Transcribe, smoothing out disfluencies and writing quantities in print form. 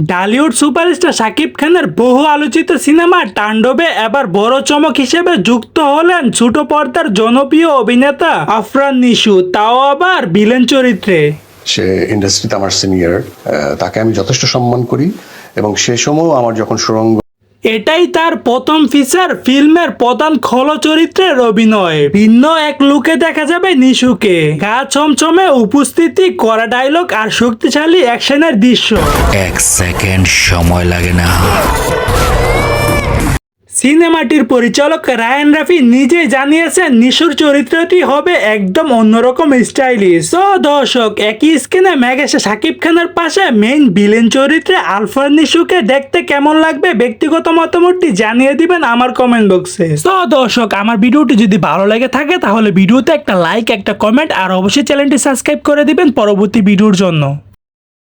Dhallywood superstar Shakib খানের বহু আলোচিত সিনেমা তাণ্ডবে এবার বড় চমক হিসেবে যুক্ত হলেন ছোট পর্দার জনপ্রিয় অভিনেতা আফরান নিশু, তাও আবার ভিলেন চরিত্রে। সে ইন্ডাস্ট্রিতে আমার সিনিয়র, তাকে আমি যথেষ্ট সম্মান করি এবং সে সময় আমার যখন সুরঙ্গ এটাই তার প্রথম ফিচার ফিল্মের প্রধান খল চরিত্রের অভিনয়। ভিন্ন এক লুকে দেখা যাবে নিশুকে, গা ছমছমে উপস্থিতি, করা ডায়লগ আর শক্তিশালী অ্যাকশনের দৃশ্য। এক সেকেন্ড সময় লাগে না। সিনেমাটির পরিচালক রায়ান রাফি নিজেই জানিয়েছেন নিশুর চরিত্রটি হবে একদম অন্যরকম স্টাইলিশ। তো দর্শক, একই স্ক্রিনে মেঘেসে শাকিব খানের পাশে মেইন ভিলেন চরিত্রে আফরান নিশুকে দেখতে কেমন লাগবে ব্যক্তিগত মতামতটি জানিয়ে দিবেন আমার কমেন্ট বক্সে। তো দর্শক, আমার ভিডিওটি যদি ভালো লেগে থাকে তাহলে ভিডিওতে একটা লাইক, একটা কমেন্ট আর অবশ্যই চ্যানেলটি সাবস্ক্রাইব করে দিবেন পরবর্তী ভিডিওর জন্য।